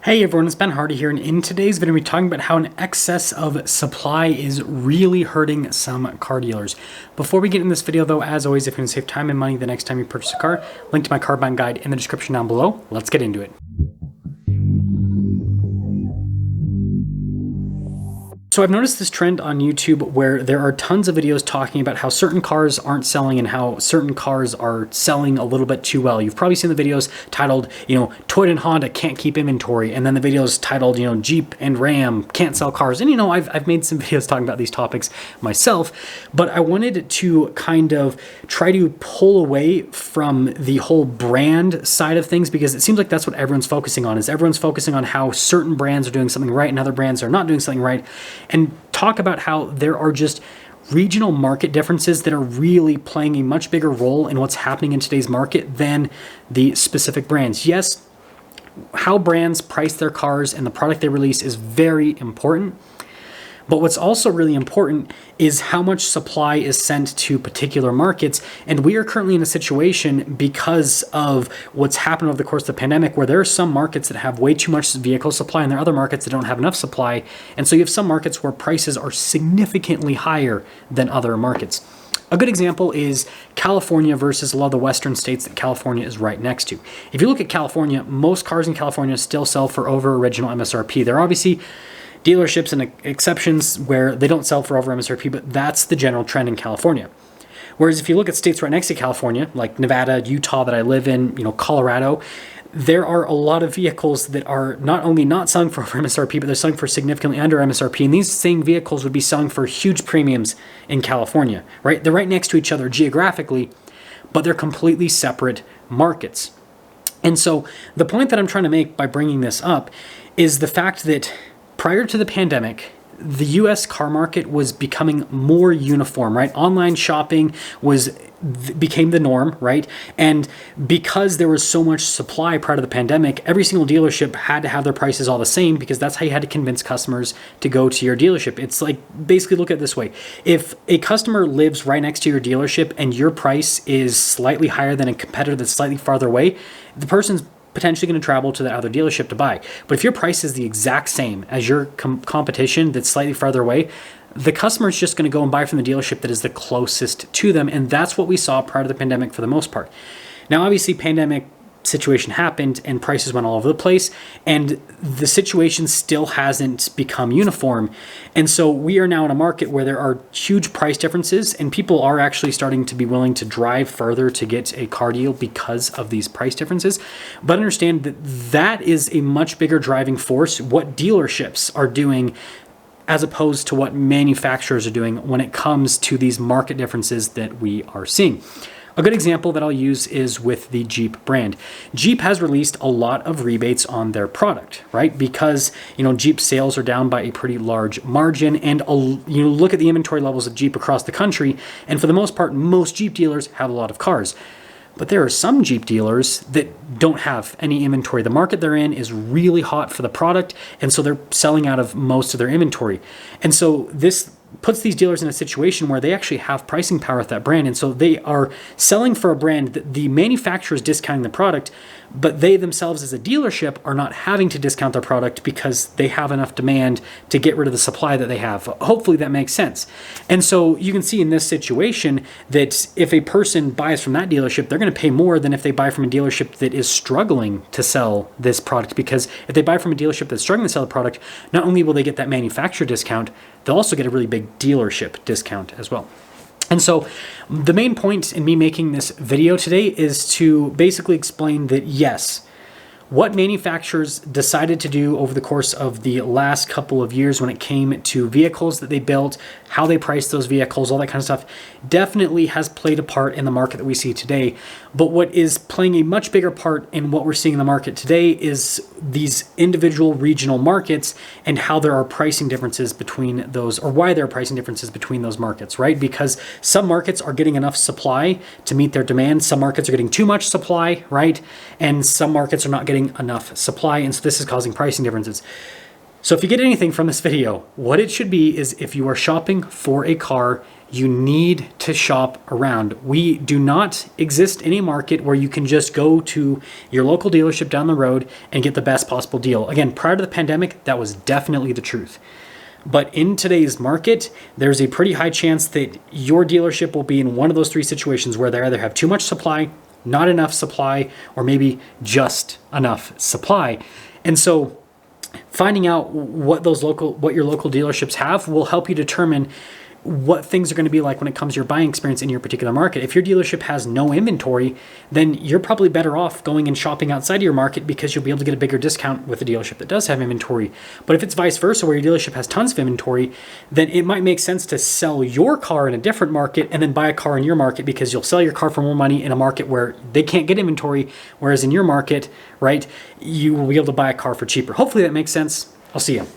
Hey everyone, it's Ben Hardy here, and in today's video, we're talking about how an excess of supply is really hurting some car dealers. Before we get in this video though, as always, if you want to save time and money the next time you purchase a car, link to my car buying guide in the description down below. Let's get into it. So I've noticed this trend on YouTube where there are tons of videos talking about how certain cars aren't selling and how certain cars are selling a little bit too well. You've probably seen the videos titled, Toyota and Honda can't keep inventory, and then the videos titled, Jeep and Ram can't sell cars. And I've made some videos talking about these topics myself, but I wanted to kind of try to pull away from the whole brand side of things, because it seems like that's what everyone's focusing on, is everyone's focusing on how certain brands are doing something right and other brands are not doing something right, and talk about how there are just regional market differences that are really playing a much bigger role in what's happening in today's market than the specific brands. Yes, how brands price their cars and the product they release is very important. But what's also really important is how much supply is sent to particular markets. And we are currently in a situation, because of what's happened over the course of the pandemic, where there are some markets that have way too much vehicle supply and there are other markets that don't have enough supply. And so you have some markets where prices are significantly higher than other markets. A good example is California versus a lot of the western states that California is right next to. If you look at California, most cars in California still sell for over original MSRP. There are obviously dealerships and exceptions where they don't sell for over MSRP, but that's the general trend in California. Whereas if you look at states right next to California, like Nevada, Utah that I live in, Colorado, there are a lot of vehicles that are not only not selling for over MSRP, but they're selling for significantly under MSRP. And these same vehicles would be selling for huge premiums in California, right? They're right next to each other geographically, but they're completely separate markets. And so the point that I'm trying to make by bringing this up is the fact that prior to the pandemic, the US car market was becoming more uniform, right? Online shopping became the norm, right? And because there was so much supply prior to the pandemic, every single dealership had to have their prices all the same, because that's how you had to convince customers to go to your dealership. It's like, basically look at it this way. If a customer lives right next to your dealership and your price is slightly higher than a competitor that's slightly farther away, the person's potentially going to travel to that other dealership to buy. But if your price is the exact same as your competition that's slightly farther away, the customer is just going to go and buy from the dealership that is the closest to them. And that's what we saw prior to the pandemic for the most part. Now, obviously, pandemic situation happened and prices went all over the place, and the situation still hasn't become uniform. And so we are now in a market where there are huge price differences, and people are actually starting to be willing to drive further to get a car deal because of these price differences. But understand that that is a much bigger driving force, what dealerships are doing, as opposed to what manufacturers are doing when it comes to these market differences that we are seeing. A good example that I'll use is with the Jeep brand. Jeep has released a lot of rebates on their product, right? Because, Jeep sales are down by a pretty large margin, and look at the inventory levels of Jeep across the country, and for the most part, most Jeep dealers have a lot of cars. But there are some Jeep dealers that don't have any inventory. The market they're in is really hot for the product, and so they're selling out of most of their inventory. And so this puts these dealers in a situation where they actually have pricing power with that brand. And so they are selling for a brand that the manufacturer is discounting the product, but they themselves as a dealership are not having to discount their product because they have enough demand to get rid of the supply that they have. Hopefully that makes sense. And so you can see in this situation that if a person buys from that dealership, they're going to pay more than if they buy from a dealership that is struggling to sell this product. Because if they buy from a dealership that's struggling to sell the product, not only will they get that manufacturer discount, they'll also get a really big dealership discount as well. And so the main point in me making this video today is to basically explain that, yes, what manufacturers decided to do over the course of the last couple of years when it came to vehicles that they built, how they priced those vehicles, all that kind of stuff, definitely has played a part in the market that we see today. But what is playing a much bigger part in what we're seeing in the market today is these individual regional markets and how there are pricing differences between those, or why there are pricing differences between those markets, right? Because some markets are getting enough supply to meet their demand. Some markets are getting too much supply, right? And some markets are not getting enough supply. And so this is causing pricing differences. So if you get anything from this video, what it should be is if you are shopping for a car, you need to shop around. We do not exist in a market where you can just go to your local dealership down the road and get the best possible deal. Again, prior to the pandemic, that was definitely the truth. But in today's market, there's a pretty high chance that your dealership will be in one of those three situations where they either have too much supply, not enough supply, or maybe just enough supply. And so finding out what your local dealerships have will help you determine what things are going to be like when it comes to your buying experience in your particular market. If your dealership has no inventory, then you're probably better off going and shopping outside of your market because you'll be able to get a bigger discount with a dealership that does have inventory. But if it's vice versa, where your dealership has tons of inventory, then it might make sense to sell your car in a different market and then buy a car in your market, because you'll sell your car for more money in a market where they can't get inventory, whereas in your market, right, you will be able to buy a car for cheaper. Hopefully that makes sense. I'll see you.